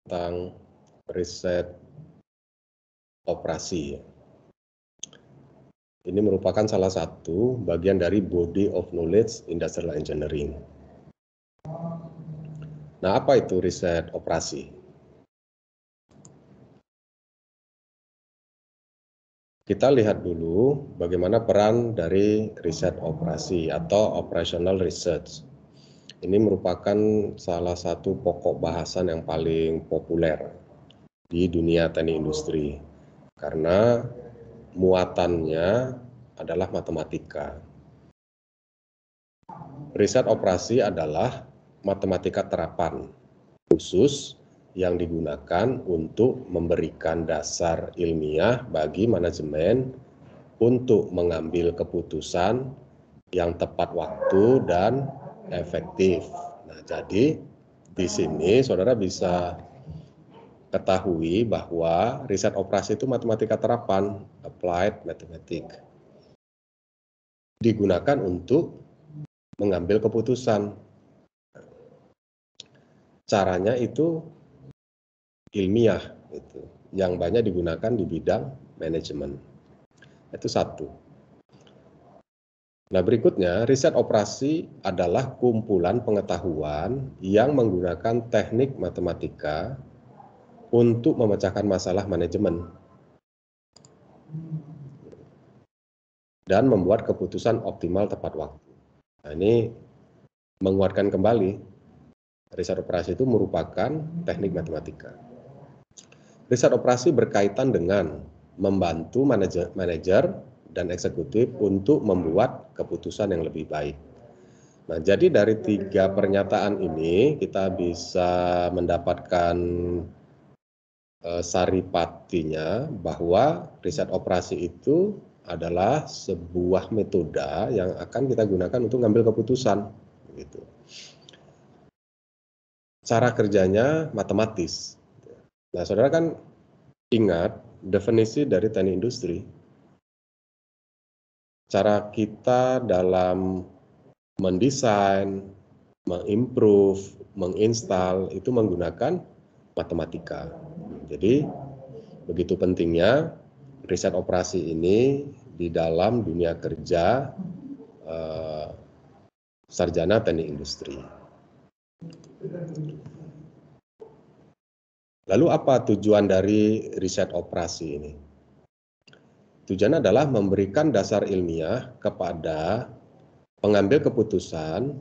tentang riset operasi. Ini merupakan salah satu bagian dari body of knowledge industrial engineering. Nah, apa itu riset operasi? Kita lihat dulu bagaimana peran dari riset operasi atau operational research. Ini merupakan salah satu pokok bahasan yang paling populer di dunia teknik industri karena muatannya adalah matematika. Riset operasi adalah matematika terapan khusus yang digunakan untuk memberikan dasar ilmiah bagi manajemen untuk mengambil keputusan yang tepat waktu dan efektif. Nah, jadi di sini saudara bisa ketahui bahwa riset operasi itu matematika terapan, applied mathematics. Digunakan untuk mengambil keputusan. Caranya itu ilmiah, gitu, yang banyak digunakan di bidang manajemen. Itu satu. Nah, berikutnya, riset operasi adalah kumpulan pengetahuan yang menggunakan teknik matematika untuk memecahkan masalah manajemen dan membuat keputusan optimal tepat waktu. Nah, ini menguatkan kembali, riset operasi itu merupakan teknik matematika. Riset operasi berkaitan dengan membantu manajer dan eksekutif untuk membuat keputusan yang lebih baik. Nah, jadi dari 3 pernyataan ini kita bisa mendapatkan saripatinya bahwa riset operasi itu adalah sebuah metode yang akan kita gunakan untuk mengambil keputusan. Gitu. Cara kerjanya matematis. Nah, saudara kan ingat definisi dari teknik industri. Cara kita dalam mendesain, mengimprove, menginstal itu menggunakan matematika. Jadi begitu pentingnya riset operasi ini di dalam dunia kerja sarjana teknik industri. Lalu apa tujuan dari riset operasi ini? Tujuannya adalah memberikan dasar ilmiah kepada pengambil keputusan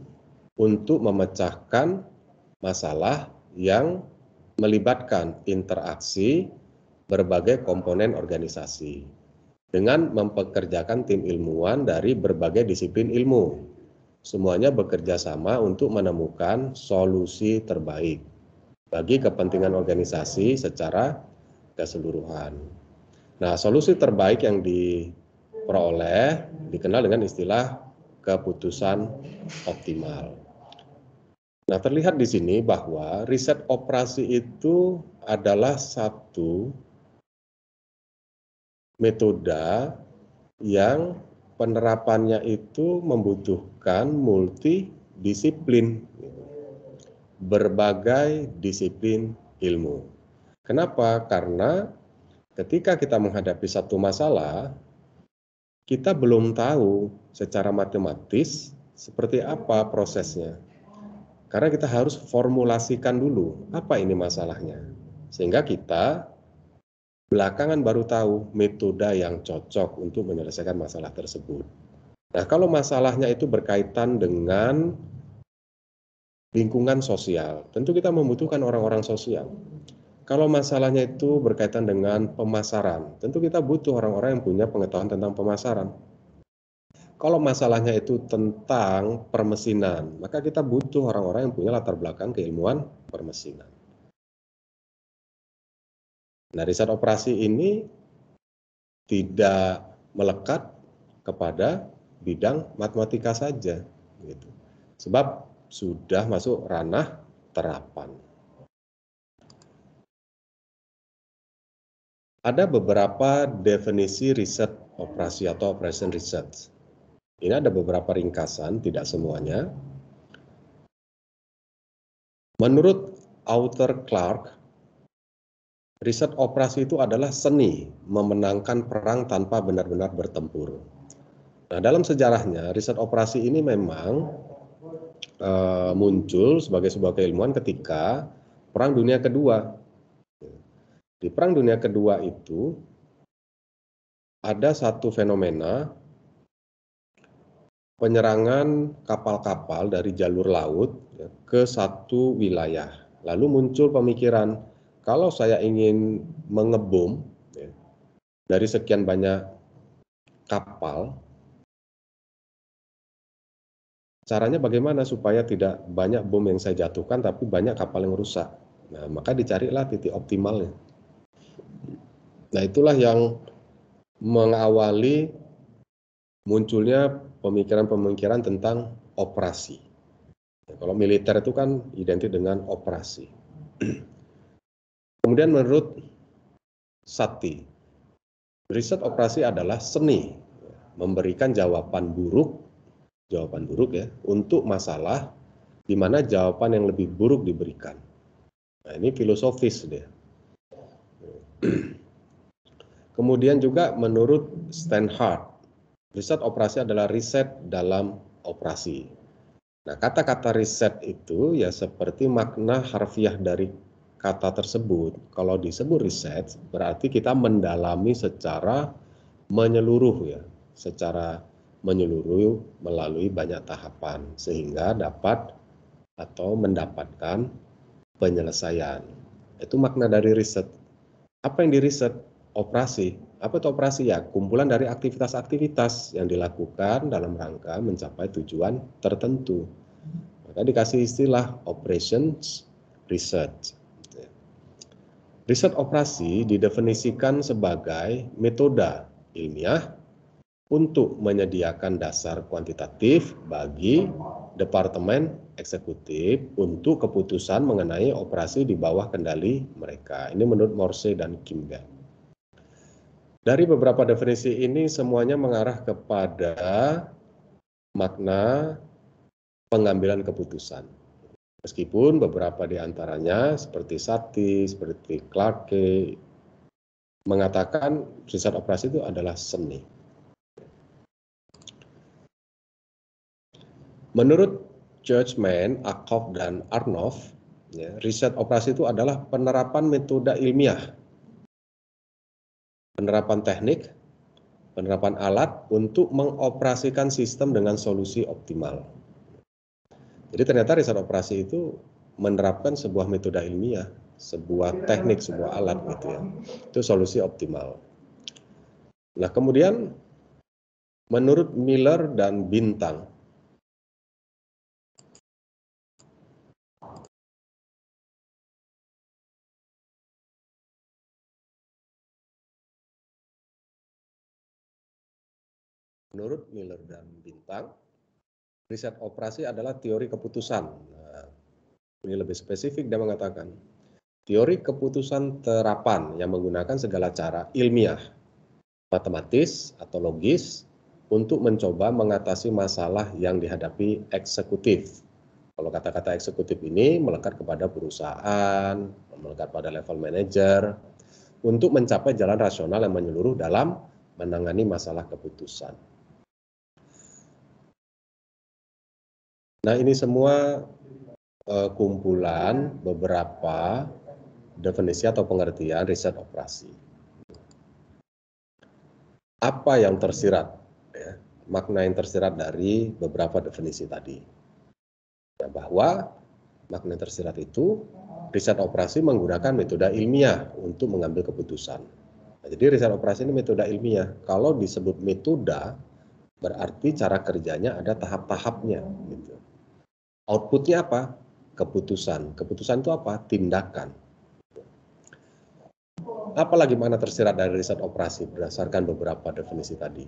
untuk memecahkan masalah yang melibatkan interaksi berbagai komponen organisasi dengan mempekerjakan tim ilmuwan dari berbagai disiplin ilmu. Semuanya bekerja sama untuk menemukan solusi terbaik bagi kepentingan organisasi secara keseluruhan. Nah, solusi terbaik yang diperoleh dikenal dengan istilah keputusan optimal. Nah, terlihat di sini bahwa riset operasi itu adalah satu metode yang penerapannya itu membutuhkan multidisiplin, berbagai disiplin ilmu. Kenapa? Karena ketika kita menghadapi satu masalah, kita belum tahu secara matematis seperti apa prosesnya. Karena kita harus formulasikan dulu apa ini masalahnya. Sehingga kita belakangan baru tahu metode yang cocok untuk menyelesaikan masalah tersebut. Nah, kalau masalahnya itu berkaitan dengan lingkungan sosial, tentu kita membutuhkan orang-orang sosial. Kalau masalahnya itu berkaitan dengan pemasaran, tentu kita butuh orang-orang yang punya pengetahuan tentang pemasaran. Kalau masalahnya itu tentang permesinan, maka kita butuh orang-orang yang punya latar belakang keilmuan permesinan. Nah, riset operasi ini tidak melekat kepada bidang matematika saja, gitu. Sebab sudah masuk ranah terapan. Ada beberapa definisi riset operasi atau operation research. Ini ada beberapa ringkasan, tidak semuanya. Menurut Arthur Clarke, riset operasi itu adalah seni memenangkan perang tanpa benar-benar bertempur. Nah, dalam sejarahnya, riset operasi ini memang muncul sebagai sebuah keilmuan ketika Perang Dunia Kedua. Di Perang Dunia Kedua itu ada satu fenomena penyerangan kapal-kapal dari jalur laut ke satu wilayah. Lalu muncul pemikiran, kalau saya ingin mengebom dari sekian banyak kapal, caranya bagaimana supaya tidak banyak bom yang saya jatuhkan, tapi banyak kapal yang rusak. Nah, maka dicarilah titik optimalnya. Nah, itulah yang mengawali munculnya pemikiran-pemikiran tentang operasi. Kalau militer itu kan identik dengan operasi. Kemudian menurut Sati, riset operasi adalah seni memberikan jawaban buruk ya untuk masalah di mana jawaban yang lebih buruk diberikan. Nah, ini filosofis dia. Kemudian juga menurut Steinhardt, riset operasi adalah riset dalam operasi. Nah, kata-kata riset itu ya seperti makna harfiah dari kata tersebut. Kalau disebut riset, berarti kita mendalami secara menyeluruh ya, secara menyeluruh melalui banyak tahapan sehingga dapat atau mendapatkan penyelesaian. Itu makna dari riset. Apa yang diriset? Operasi. Apa itu operasi? Ya, kumpulan dari aktivitas-aktivitas yang dilakukan dalam rangka mencapai tujuan tertentu. Maka dikasih istilah operations research. Riset operasi didefinisikan sebagai metode ilmiah untuk menyediakan dasar kuantitatif bagi Departemen Eksekutif untuk keputusan mengenai operasi di bawah kendali mereka. Ini menurut Morse dan Kimball. Dari beberapa definisi ini semuanya mengarah kepada makna pengambilan keputusan. Meskipun beberapa di antaranya seperti Sati, seperti Clarke mengatakan riset operasi itu adalah seni. Menurut Churchman, Ackoff, dan Arnoff, ya, riset operasi itu adalah penerapan metode ilmiah, penerapan teknik, penerapan alat untuk mengoperasikan sistem dengan solusi optimal. Jadi ternyata riset operasi itu menerapkan sebuah metode ilmiah, sebuah teknik, sebuah alat gitu ya. Itu solusi optimal. Nah, kemudian menurut Miller dan Bintang, riset operasi adalah teori keputusan. Nah, ini lebih spesifik, dia mengatakan teori keputusan terapan yang menggunakan segala cara ilmiah, matematis atau logis untuk mencoba mengatasi masalah yang dihadapi eksekutif. Kalau kata-kata eksekutif ini melekat kepada perusahaan, melekat pada level manajer, untuk mencapai jalan rasional yang menyeluruh dalam menangani masalah keputusan. Nah, ini semua kumpulan beberapa definisi atau pengertian riset operasi. Apa yang tersirat, ya, makna yang tersirat dari beberapa definisi tadi? Ya, bahwa makna yang tersirat itu riset operasi menggunakan metode ilmiah untuk mengambil keputusan. Nah, jadi riset operasi ini metode ilmiah. Kalau disebut metode, berarti cara kerjanya ada tahap-tahapnya. Gitu. Outputnya apa? Keputusan. Keputusan itu apa? Tindakan. Apalagi mana tersirat dari riset operasi berdasarkan beberapa definisi tadi?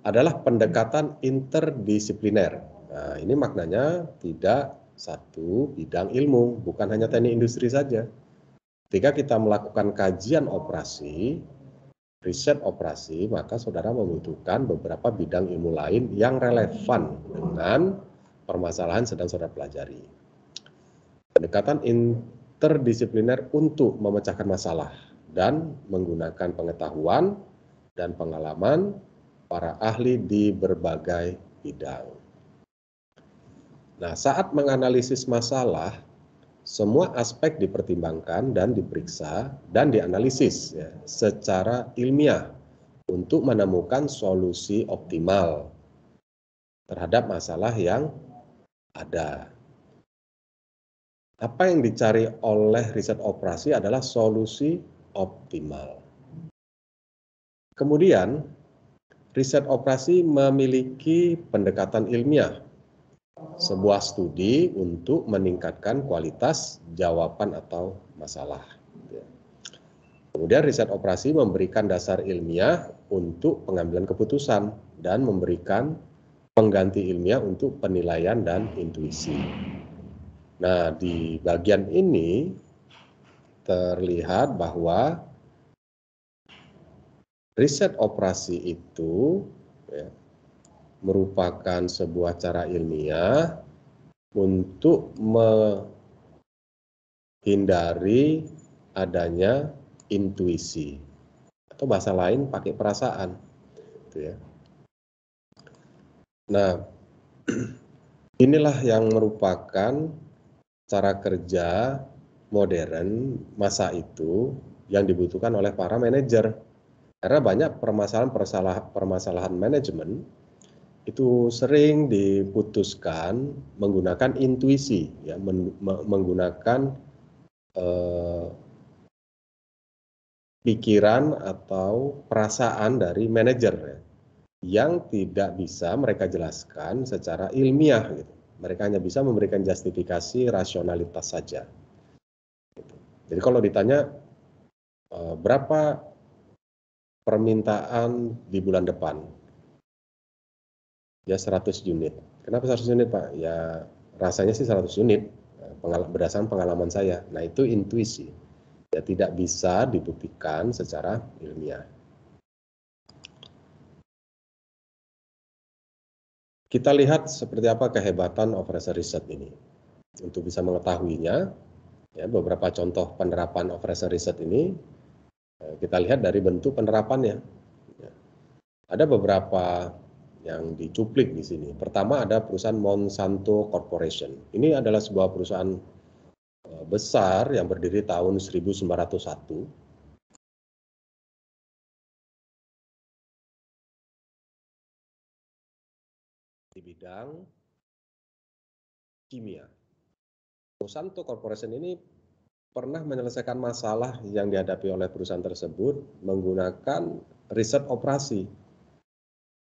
Adalah pendekatan interdisipliner. Nah, ini maknanya tidak satu bidang ilmu, bukan hanya teknik industri saja. Ketika kita melakukan kajian operasi, riset operasi, maka saudara membutuhkan beberapa bidang ilmu lain yang relevan dengan permasalahan sedang saudara pelajari. Pendekatan interdisipliner untuk memecahkan masalah. dan menggunakan pengetahuan dan pengalaman para ahli di berbagai bidang. Nah, saat menganalisis masalah, semua aspek dipertimbangkan dan diperiksa dan dianalisis ya, secara ilmiah untuk menemukan solusi optimal terhadap masalah yang ada. Apa yang dicari oleh riset operasi adalah solusi optimal. Kemudian, riset operasi memiliki pendekatan ilmiah, sebuah studi untuk meningkatkan kualitas jawaban atau masalah. Kemudian riset operasi memberikan dasar ilmiah untuk pengambilan keputusan dan memberikan pengganti ilmiah untuk penilaian dan intuisi. Nah, di bagian ini terlihat bahwa riset operasi itu ya, merupakan sebuah cara ilmiah untuk menghindari adanya intuisi atau bahasa lain pakai perasaan, gitu ya. Nah, inilah yang merupakan cara kerja modern masa itu yang dibutuhkan oleh para manajer. Karena banyak permasalahan manajemen itu sering diputuskan menggunakan intuisi, ya, menggunakan pikiran atau perasaan dari manajer ya, yang tidak bisa mereka jelaskan secara ilmiah. Gitu. Mereka hanya bisa memberikan justifikasi rasionalitas saja. Gitu. Jadi kalau ditanya berapa permintaan di bulan depan, ya 100 unit. Kenapa 100 unit Pak? Ya rasanya sih 100 unit, berdasarkan pengalaman saya. Nah itu intuisi, ya tidak bisa dibuktikan secara ilmiah. Kita lihat seperti apa kehebatan operation research ini. Untuk bisa mengetahuinya, ya, beberapa contoh penerapan operation research ini, kita lihat dari bentuk penerapannya. Ya. Ada beberapa yang dicuplik di sini. Pertama ada perusahaan Monsanto Corporation. Ini adalah sebuah perusahaan besar yang berdiri tahun 1901. Di bidang kimia. Monsanto Corporation ini pernah menyelesaikan masalah yang dihadapi oleh perusahaan tersebut menggunakan riset operasi,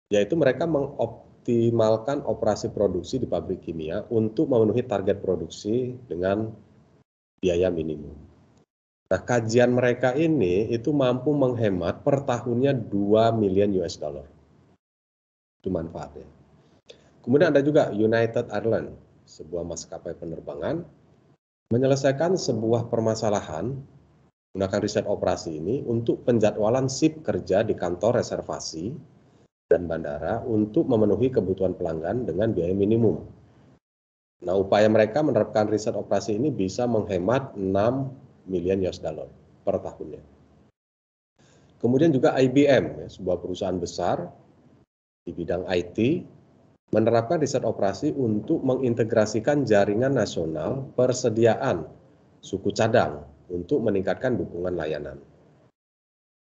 yaitu mereka mengoptimalkan operasi produksi di pabrik kimia untuk memenuhi target produksi dengan biaya minimum. Nah, kajian mereka ini itu mampu menghemat per tahunnya 2 miliar US dollar. Itu manfaatnya. Kemudian ada juga United Airlines, sebuah maskapai penerbangan, menyelesaikan sebuah permasalahan menggunakan riset operasi ini untuk penjadwalan shift kerja di kantor reservasi dan bandara untuk memenuhi kebutuhan pelanggan dengan biaya minimum. Nah, upaya mereka menerapkan riset operasi ini bisa menghemat 6 miliar US dollar per tahunnya. Kemudian juga IBM, sebuah perusahaan besar di bidang IT, menerapkan riset operasi untuk mengintegrasikan jaringan nasional persediaan suku cadang untuk meningkatkan dukungan layanan.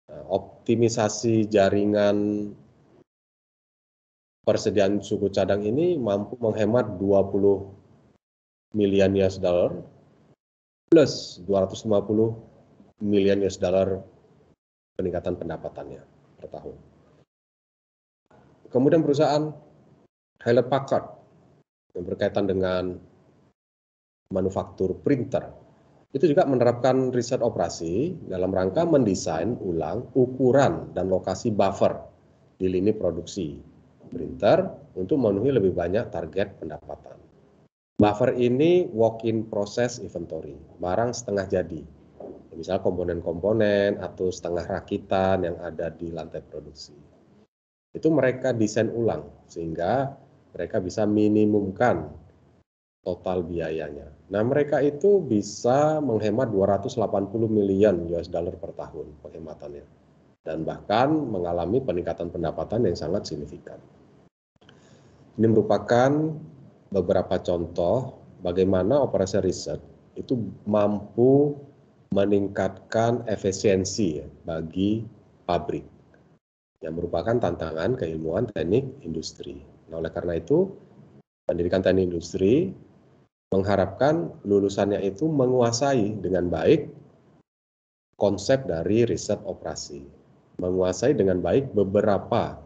Nah, optimisasi jaringan persediaan suku cadang ini mampu menghemat 20 miliar US dollar plus 250 miliar US dollar peningkatan pendapatannya per tahun. Kemudian perusahaan Hewlett Packard yang berkaitan dengan manufaktur printer, itu juga menerapkan riset operasi dalam rangka mendesain ulang ukuran dan lokasi buffer di lini produksi printer untuk memenuhi lebih banyak target pendapatan. Buffer ini walk-in process inventory, barang setengah jadi. Misal komponen-komponen atau setengah rakitan yang ada di lantai produksi. Itu mereka desain ulang sehingga mereka bisa minimumkan total biayanya. Nah, mereka itu bisa menghemat 280 miliar US dollar per tahun penghematannya. Dan bahkan mengalami peningkatan pendapatan yang sangat signifikan. Ini merupakan beberapa contoh bagaimana operasi riset itu mampu meningkatkan efisiensi bagi pabrik, yang merupakan tantangan keilmuan teknik industri. Nah, oleh karena itu, pendidikan teknik industri mengharapkan lulusannya itu menguasai dengan baik konsep dari riset operasi, menguasai dengan baik beberapa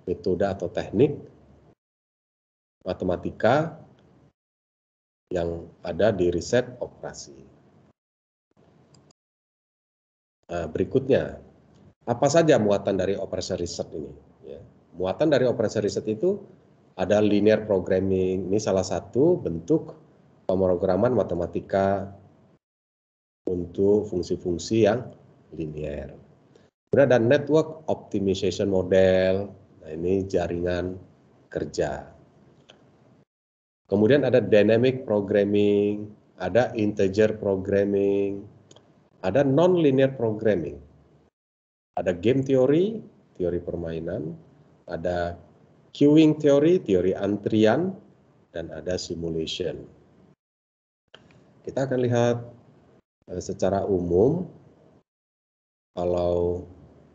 metode atau teknik matematika yang ada di riset operasi. Nah, berikutnya, apa saja muatan dari operasi riset ini? Ya. Muatan dari operasi riset itu ada linear programming, ini salah satu bentuk pemrograman matematika untuk fungsi-fungsi yang linear. Kemudian ada network optimization model, nah ini jaringan kerja. Kemudian ada dynamic programming, ada integer programming, ada non-linear programming. Ada game teori, teori permainan, ada queuing teori, teori antrian, dan ada simulation. Kita akan lihat secara umum, kalau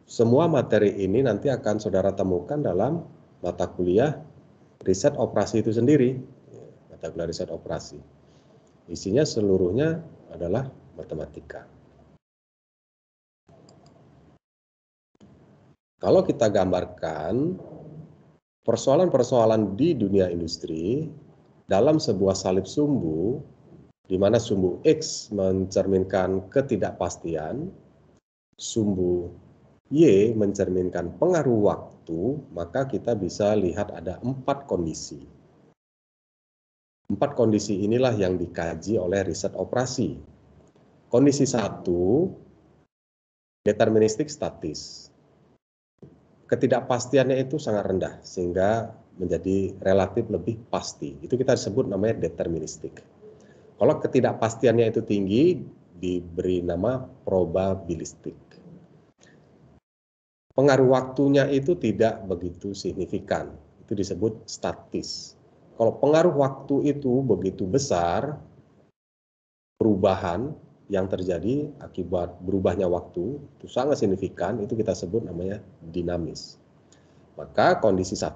semua materi ini nanti akan saudara temukan dalam mata kuliah riset operasi itu sendiri, mata kuliah riset operasi. Isinya seluruhnya adalah matematika. Kalau kita gambarkan persoalan-persoalan di dunia industri dalam sebuah salib sumbu, di mana sumbu X mencerminkan ketidakpastian, sumbu Y mencerminkan pengaruh waktu, maka kita bisa lihat ada 4 kondisi. 4 kondisi inilah yang dikaji oleh riset operasi. Kondisi 1, deterministik statis. Ketidakpastiannya itu sangat rendah, sehingga menjadi relatif lebih pasti. Itu kita sebut namanya deterministik. Kalau ketidakpastiannya itu tinggi, diberi nama probabilistik. Pengaruh waktunya itu tidak begitu signifikan, itu disebut statis. Kalau pengaruh waktu itu begitu besar, perubahan yang terjadi akibat berubahnya waktu itu sangat signifikan, itu kita sebut namanya dinamis. Maka kondisi 1,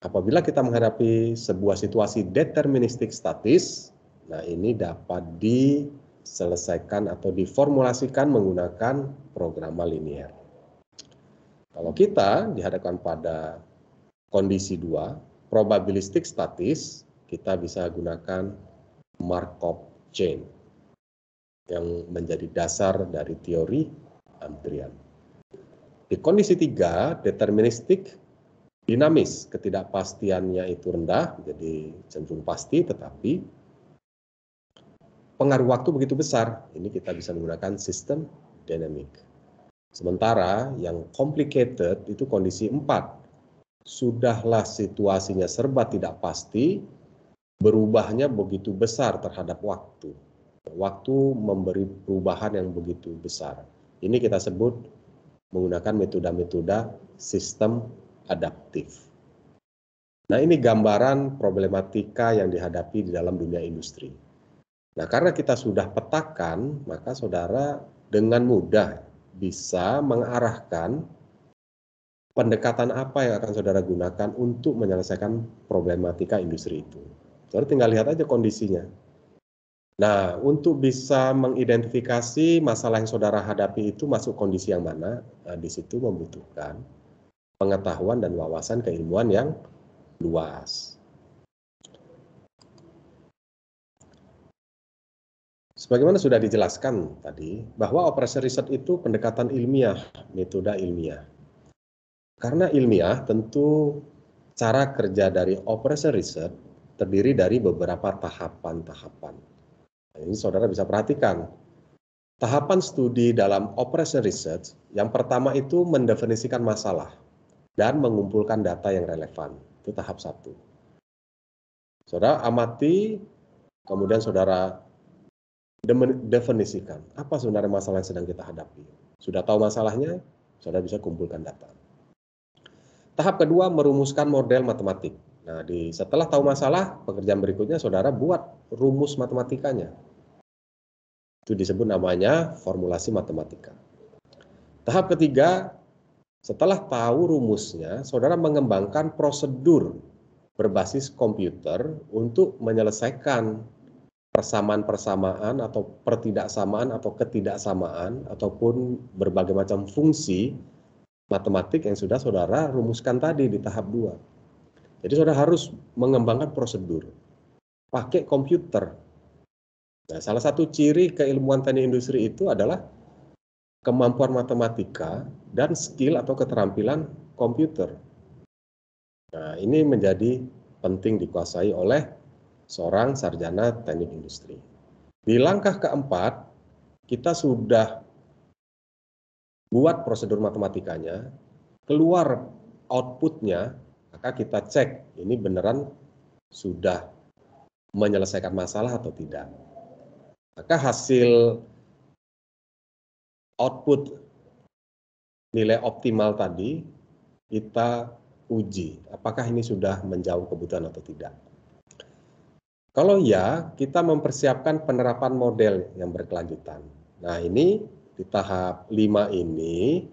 apabila kita menghadapi sebuah situasi deterministik statis, nah ini dapat diselesaikan atau diformulasikan menggunakan programa linear. Kalau kita dihadapkan pada kondisi 2, probabilistik statis, kita bisa gunakan Markov chain yang menjadi dasar dari teori antrian. Di kondisi 3, deterministik dinamis, ketidakpastiannya itu rendah, jadi cenderung pasti, tetapi pengaruh waktu begitu besar. Ini kita bisa menggunakan sistem dinamik. Sementara yang complicated itu kondisi 4. Sudahlah situasinya serba tidak pasti, berubahnya begitu besar terhadap waktu. Waktu memberi perubahan yang begitu besar. Ini kita sebut menggunakan metode-metode sistem adaptif. Nah, ini gambaran problematika yang dihadapi di dalam dunia industri. Nah, karena kita sudah petakan, maka saudara dengan mudah bisa mengarahkan pendekatan apa yang akan saudara gunakan untuk menyelesaikan problematika industri itu. Saudara tinggal lihat aja kondisinya. Nah, untuk bisa mengidentifikasi masalah yang saudara hadapi itu masuk kondisi yang mana, nah, di situ membutuhkan pengetahuan dan wawasan keilmuan yang luas. Sebagaimana sudah dijelaskan tadi, bahwa operasi riset itu pendekatan ilmiah, metode ilmiah. Karena ilmiah, tentu cara kerja dari operasi riset terdiri dari beberapa tahapan-tahapan. Nah, ini saudara bisa perhatikan. Tahapan studi dalam operasi riset, yang pertama itu mendefinisikan masalah dan mengumpulkan data yang relevan. Itu tahap 1. Saudara amati, kemudian saudara definisikan apa sebenarnya masalah yang sedang kita hadapi. Sudah tahu masalahnya, saudara bisa kumpulkan data. Tahap kedua, merumuskan model matematik. Nah, setelah tahu masalah, pekerjaan berikutnya saudara buat rumus matematikanya. Itu disebut namanya formulasi matematika. Tahap ketiga, setelah tahu rumusnya, saudara mengembangkan prosedur berbasis komputer untuk menyelesaikan persamaan-persamaan atau pertidaksamaan atau ketidaksamaan ataupun berbagai macam fungsi matematik yang sudah saudara rumuskan tadi di tahap 2. Jadi saudara harus mengembangkan prosedur pakai komputer. Nah, salah satu ciri keilmuan teknik industri itu adalah kemampuan matematika dan skill atau keterampilan komputer. Nah, ini menjadi penting dikuasai oleh seorang sarjana teknik industri. Di langkah keempat, kita sudah buat prosedur matematikanya, keluar outputnya, maka kita cek ini beneran sudah menyelesaikan masalah atau tidak. Maka hasil output nilai optimal tadi kita uji, apakah ini sudah menjauh kebutuhan atau tidak. Kalau ya, kita mempersiapkan penerapan model yang berkelanjutan. Nah, ini di tahap 5 ini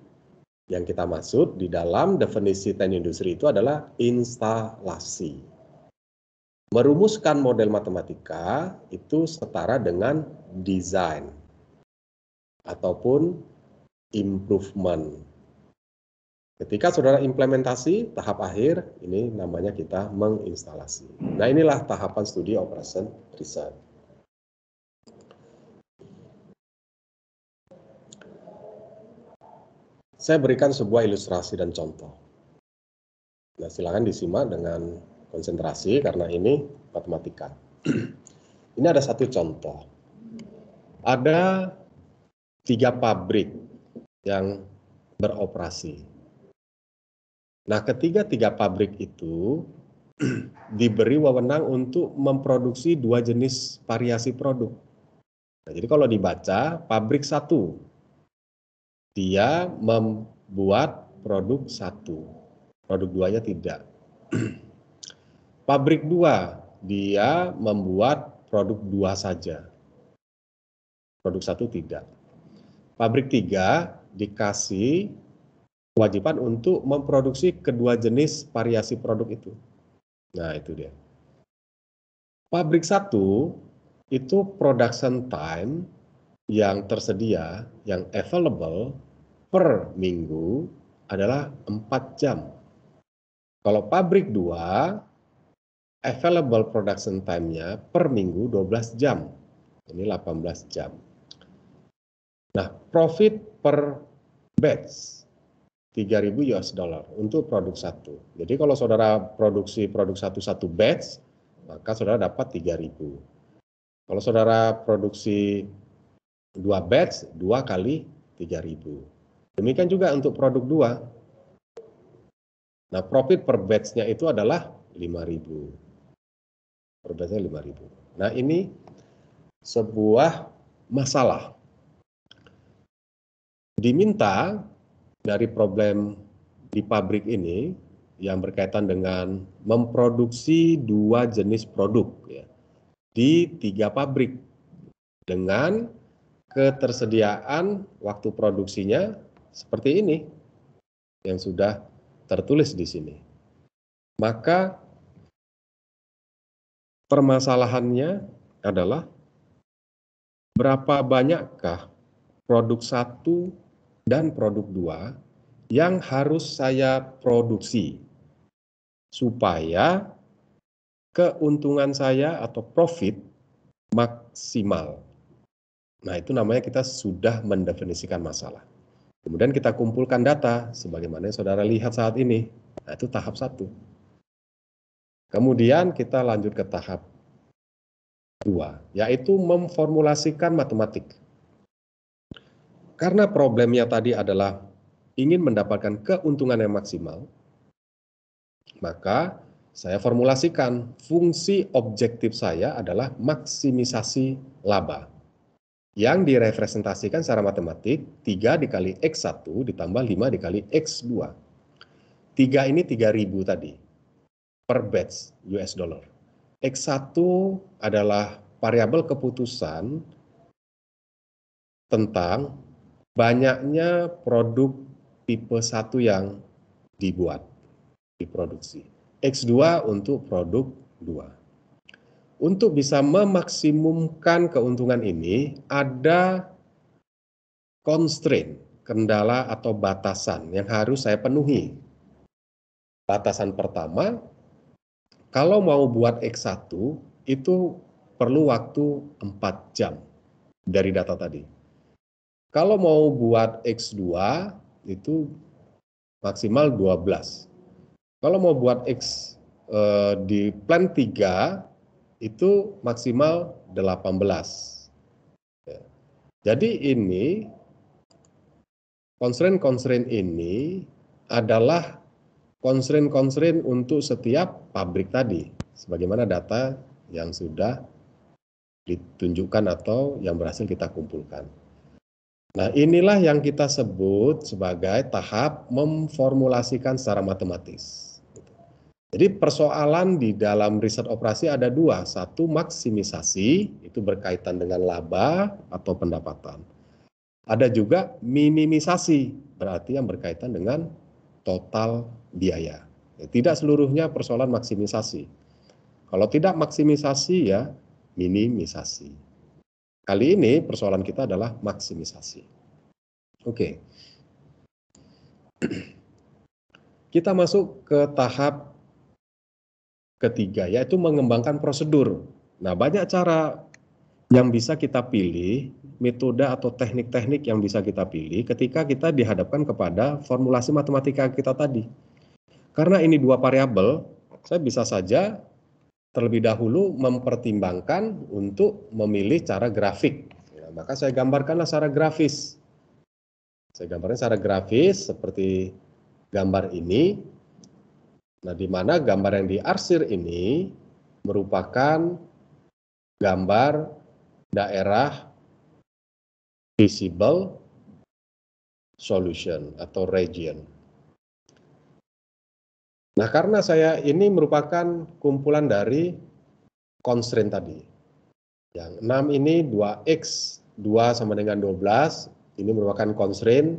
yang kita maksud di dalam definisi teknik industri itu adalah instalasi. Merumuskan model matematika itu setara dengan desain ataupun improvement. Ketika saudara implementasi, tahap akhir, ini namanya kita menginstalasi. Nah, inilah tahapan studi operation research. Saya berikan sebuah ilustrasi dan contoh. Nah, silakan disimak dengan konsentrasi karena ini matematika. Ini ada satu contoh. Ada 3 pabrik yang beroperasi. Nah, ketiga pabrik itu diberi wewenang untuk memproduksi 2 jenis variasi produk. Nah, jadi kalau dibaca, pabrik 1, dia membuat produk 1, produk 2-nya tidak. Pabrik 2, dia membuat produk 2 saja, produk 1 tidak. Pabrik 3 dikasih kewajiban untuk memproduksi kedua jenis variasi produk itu. Nah, itu dia. Pabrik 1 itu production time yang tersedia, yang available per minggu adalah 4 jam. Kalau pabrik 2, available production time-nya per minggu 12 jam. Ini 18 jam. Nah, profit per batch 3.000 US dollar untuk produk 1. Jadi kalau saudara produksi produk 1 batch, maka saudara dapat 3.000. Kalau saudara produksi 2 batch, 2 kali 3.000. Demikian juga untuk produk 2. Nah, profit per batch-nya itu adalah 5.000. Per batch-nya 5.000. Nah, ini sebuah masalah. Diminta dari problem di pabrik ini yang berkaitan dengan memproduksi 2 jenis produk ya, di 3 pabrik dengan ketersediaan waktu produksinya seperti ini yang sudah tertulis di sini. Maka permasalahannya adalah berapa banyakkah produk 1 dan produk 2 yang harus saya produksi supaya keuntungan saya atau profit maksimal. Nah, itu namanya kita sudah mendefinisikan masalah. Kemudian kita kumpulkan data sebagaimana yang saudara lihat saat ini. Nah, itu tahap 1. Kemudian kita lanjut ke tahap 2, yaitu memformulasikan matematik. Karena problemnya tadi adalah ingin mendapatkan keuntungan yang maksimal, maka saya formulasikan fungsi objektif saya adalah maksimisasi laba. Yang direpresentasikan secara matematik 3 dikali X1 ditambah 5 dikali X2. 3 ini 3.000 tadi per batch US dollar. X1 adalah variabel keputusan tentang banyaknya produk tipe 1 yang diproduksi. X2 untuk produk 2. Untuk bisa memaksimumkan keuntungan ini, ada constraint, kendala atau batasan yang harus saya penuhi. Batasan pertama, kalau mau buat X1 itu perlu waktu 4 jam dari data tadi. Kalau mau buat X2 itu maksimal 12. Kalau mau buat X di plan 3 itu maksimal 18. Jadi ini constraint ini adalah constraint untuk setiap pabrik tadi, sebagaimana data yang sudah ditunjukkan atau yang berhasil kita kumpulkan. Nah, inilah yang kita sebut sebagai tahap memformulasikan secara matematis. Jadi persoalan di dalam riset operasi ada dua. Satu, maksimisasi, itu berkaitan dengan laba atau pendapatan. Ada juga minimisasi, berarti yang berkaitan dengan total biaya. Tidak seluruhnya persoalan maksimisasi. Kalau tidak maksimisasi ya minimisasi. Kali ini persoalan kita adalah maksimisasi. Oke. Kita masuk ke tahap ketiga, yaitu mengembangkan prosedur. Nah, banyak cara yang bisa kita pilih, metode atau teknik-teknik yang bisa kita pilih ketika kita dihadapkan kepada formulasi matematika kita tadi. Karena ini dua variabel, saya bisa saja terlebih dahulu mempertimbangkan untuk memilih cara grafik. Ya, maka saya gambarkanlah secara grafis. Saya gambarkan secara grafis seperti gambar ini. Nah, di mana gambar yang diarsir ini merupakan gambar daerah visible solution atau region. Nah, karena saya ini merupakan kumpulan dari constraint tadi. Yang 6 ini 2X, 2 sama dengan 12, ini merupakan constraint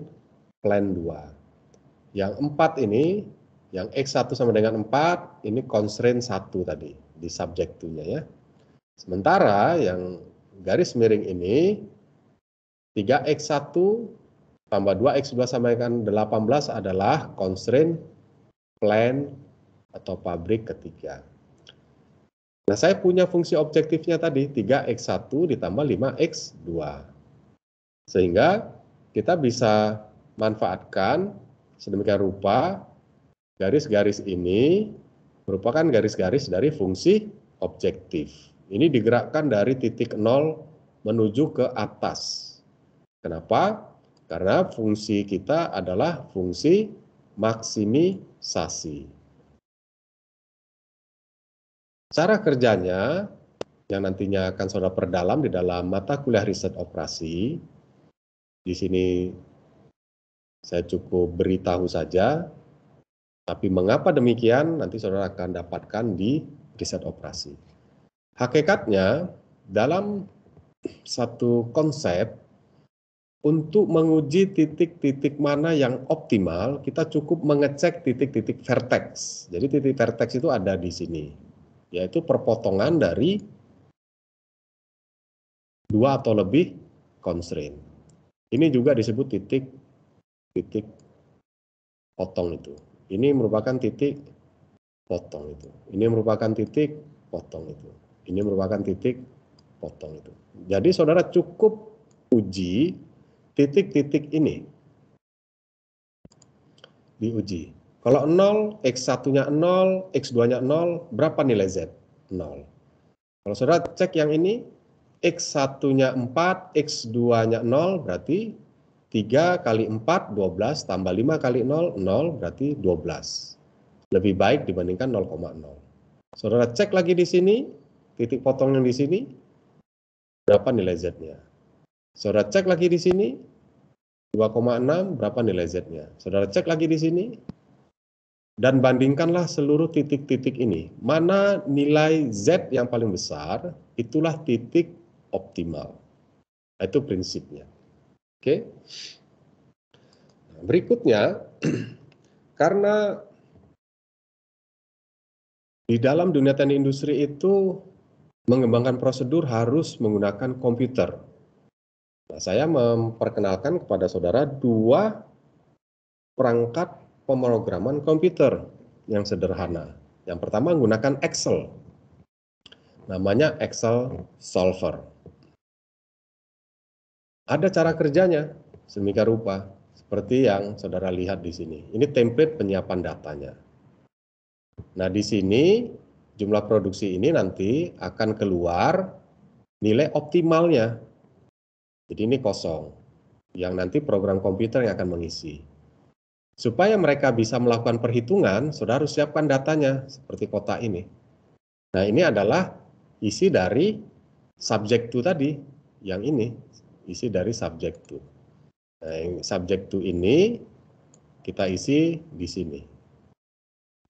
plan 2. Yang 4 ini, yang X1 sama dengan 4, ini constraint 1 tadi, di subject to-nya ya. Sementara yang garis miring ini, 3X1 tambah 2X2 sama dengan 18 adalah constraint plan atau pabrik ketiga. Nah, saya punya fungsi objektifnya tadi, 3X1 ditambah 5X2. Sehingga kita bisa manfaatkan sedemikian rupa garis-garis ini merupakan garis-garis dari fungsi objektif. Ini digerakkan dari titik 0 menuju ke atas. Kenapa? Karena fungsi kita adalah fungsi maksimisasi. Cara kerjanya yang nantinya akan saudara perdalam di dalam mata kuliah riset operasi. Di sini saya cukup beritahu saja, tapi mengapa demikian nanti saudara akan dapatkan di riset operasi. Hakikatnya dalam satu konsep untuk menguji titik-titik mana yang optimal, kita cukup mengecek titik-titik vertex. Jadi titik vertex itu ada di sini, yaitu perpotongan dari 2 atau lebih constraint. Ini juga disebut titik potong itu. Ini merupakan titik potong itu. Ini merupakan titik potong itu. Ini merupakan titik potong itu. Jadi saudara cukup uji titik-titik ini. Diuji. Kalau 0, X1-nya 0, X2-nya 0, berapa nilai Z? 0. Kalau saudara cek yang ini, X1-nya 4, X2-nya 0, berarti 3 kali 4, 12, tambah 5 kali 0, 0, berarti 12. lebih baik dibandingkan 0,0. Saudara cek lagi di sini, titik potong yang di sini, berapa nilai Z-nya. Saudara cek lagi di sini, 2,6, berapa nilai Z-nya. Saudara cek lagi di sini, dan bandingkanlah seluruh titik-titik ini. Mana nilai Z yang paling besar, itulah titik optimal. Itu prinsipnya. Oke. Berikutnya, karena di dalam dunia teknik industri itu mengembangkan prosedur harus menggunakan komputer. Nah, saya memperkenalkan kepada saudara dua perangkat pemrograman komputer yang sederhana. Yang pertama menggunakan Excel. Namanya Excel Solver. Ada cara kerjanya sedemikian rupa seperti yang saudara lihat di sini. Ini template penyiapan datanya. Nah, di sini jumlah produksi ini nanti akan keluar nilai optimalnya. Jadi ini kosong, yang nanti program komputer yang akan mengisi. Supaya mereka bisa melakukan perhitungan, saudara harus siapkan datanya seperti kotak ini. Nah, ini adalah isi dari subject to tadi, yang ini, isi dari subject to. Nah, yang subject to ini kita isi di sini.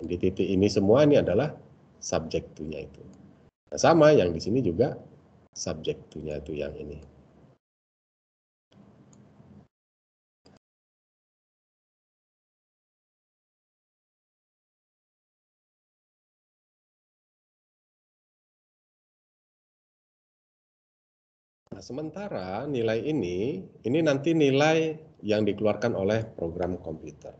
Di titik ini semua ini adalah subject to-nya itu. Nah, sama yang di sini juga subject to-nya itu yang ini. Nah, sementara nilai ini nanti nilai yang dikeluarkan oleh program komputer.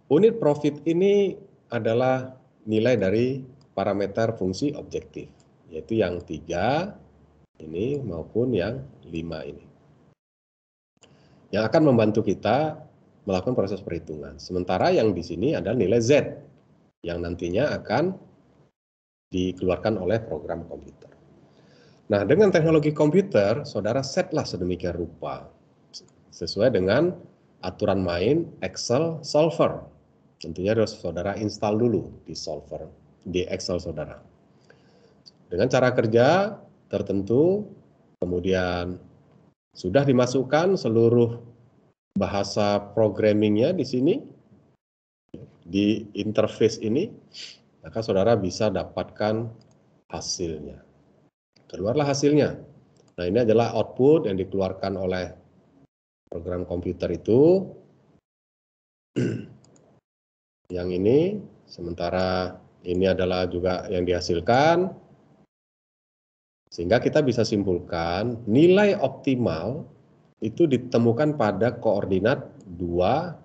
Unit profit ini adalah nilai dari parameter fungsi objektif, yaitu yang 3 ini maupun yang 5 ini. Yang akan membantu kita melakukan proses perhitungan. Sementara yang di sini adalah nilai Z, yang nantinya akan dikeluarkan oleh program komputer. Nah, dengan teknologi komputer, saudara setlah sedemikian rupa sesuai dengan aturan main Excel Solver. Tentunya harus saudara install dulu di Solver, di Excel saudara. Dengan cara kerja tertentu, kemudian sudah dimasukkan seluruh bahasa programmingnya di sini, di interface ini, maka saudara bisa dapatkan hasilnya. Keluarlah hasilnya. Nah, ini adalah output yang dikeluarkan oleh program komputer itu. Yang ini, sementara ini adalah juga yang dihasilkan. Sehingga kita bisa simpulkan nilai optimal itu ditemukan pada koordinat 2,6.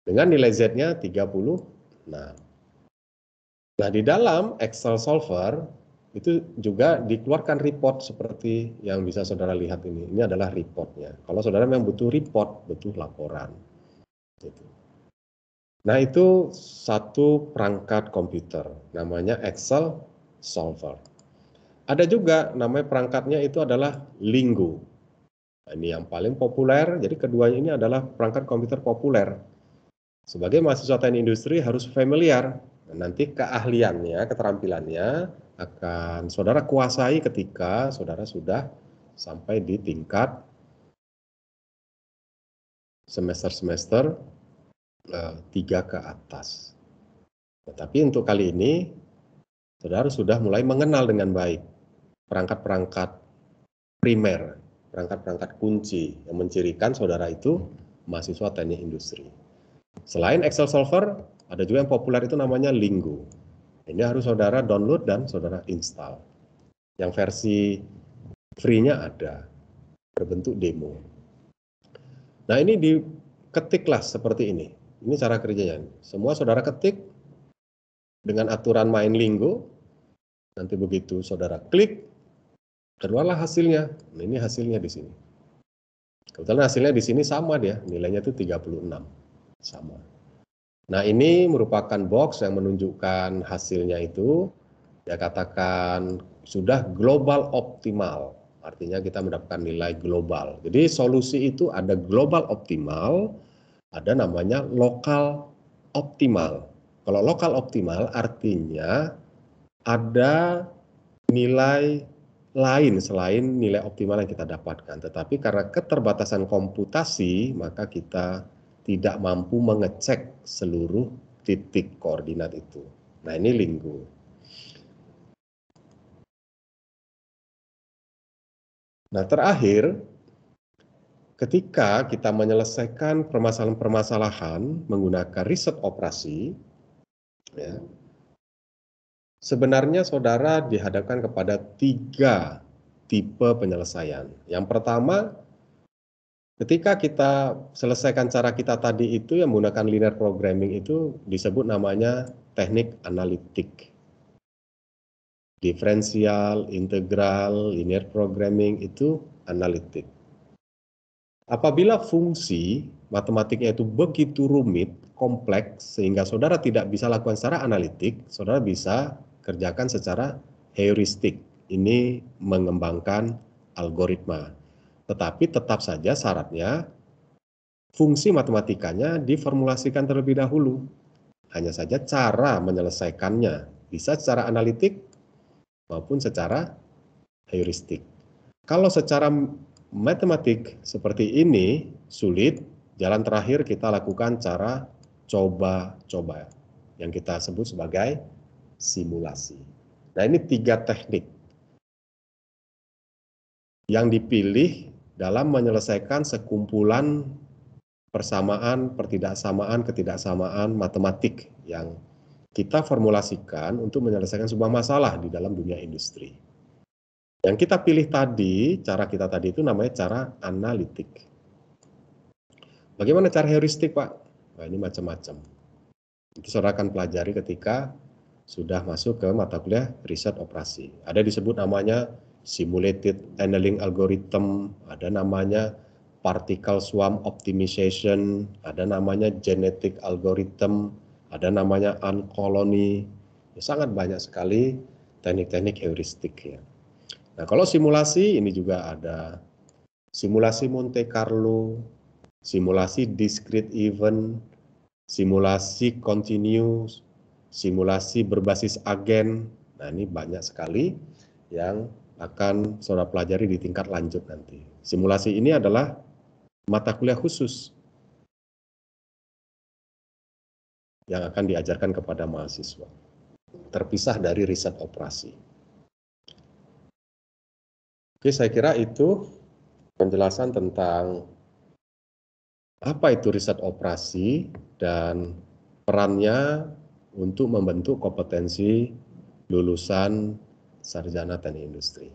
Dengan nilai Z-nya 36. Nah, di dalam Excel Solver itu juga dikeluarkan report seperti yang bisa saudara lihat ini. Ini adalah reportnya. Kalau saudara memang butuh report, butuh laporan. Nah, itu satu perangkat komputer, namanya Excel Solver. Ada juga namanya perangkatnya itu adalah Lingo. Nah, ini yang paling populer, jadi keduanya ini adalah perangkat komputer populer. Sebagai mahasiswa teknik industri harus familiar. Nanti keahliannya, keterampilannya akan saudara kuasai ketika saudara sudah sampai di tingkat semester-semester 3 ke atas. Tetapi untuk kali ini, saudara sudah mulai mengenal dengan baik perangkat-perangkat primer, perangkat-perangkat kunci yang mencirikan saudara itu mahasiswa teknik industri. Selain Excel Solver, ada juga yang populer itu namanya Lingo. Ini harus saudara download dan saudara install. Yang versi free-nya ada, berbentuk demo. Nah, ini diketiklah seperti ini. Ini cara kerjanya. Semua saudara ketik dengan aturan main Lingo. Nanti begitu saudara klik, keluarlah hasilnya. Nah, ini hasilnya di sini. Kebetulan hasilnya di sini sama dia, nilainya itu 36. Sama. Nah, ini merupakan box yang menunjukkan hasilnya itu, ya katakan sudah global optimal. Artinya kita mendapatkan nilai global. Jadi solusi itu ada global optimal, ada namanya lokal optimal. Kalau lokal optimal artinya ada nilai lain selain nilai optimal yang kita dapatkan. Tetapi karena keterbatasan komputasi, maka kita tidak mampu mengecek seluruh titik koordinat itu. Nah, ini Linggo. Nah, terakhir, ketika kita menyelesaikan permasalahan-permasalahan menggunakan riset operasi, ya, sebenarnya saudara dihadapkan kepada 3 tipe penyelesaian. Yang pertama, ketika kita selesaikan cara kita tadi itu yang menggunakan linear programming itu disebut namanya teknik analitik. Diferensial, integral, linear programming itu analitik. Apabila fungsi matematiknya itu begitu rumit, kompleks, sehingga saudara tidak bisa lakukan secara analitik, saudara bisa kerjakan secara heuristik. Ini mengembangkan algoritma. Tetapi tetap saja syaratnya fungsi matematikanya diformulasikan terlebih dahulu. Hanya saja cara menyelesaikannya bisa secara analitik maupun secara heuristik. Kalau secara matematik seperti ini sulit, jalan terakhir kita lakukan cara coba-coba yang kita sebut sebagai simulasi. Nah, ini 3 teknik yang dipilih dalam menyelesaikan sekumpulan persamaan, pertidaksamaan, ketidaksamaan matematik yang kita formulasikan untuk menyelesaikan sebuah masalah di dalam dunia industri. Yang kita pilih tadi, cara kita tadi itu namanya cara analitik. Bagaimana cara heuristik, Pak? Nah, ini macam-macam. Itu saudara akan pelajari ketika sudah masuk ke mata kuliah riset operasi. Ada disebut namanya simulated annealing algorithm, ada namanya particle swarm optimization, ada namanya genetic algorithm, ada namanya uncolony. Ya, sangat banyak sekali teknik-teknik heuristik ya. Nah, kalau simulasi ini juga ada simulasi Monte Carlo, simulasi discrete event, simulasi continuous, simulasi berbasis agen. Nah, ini banyak sekali yang akan saudara pelajari di tingkat lanjut nanti. Simulasi ini adalah mata kuliah khusus yang akan diajarkan kepada mahasiswa, terpisah dari riset operasi. Oke, saya kira itu penjelasan tentang apa itu riset operasi dan perannya untuk membentuk kompetensi lulusan sarjana teknik industri.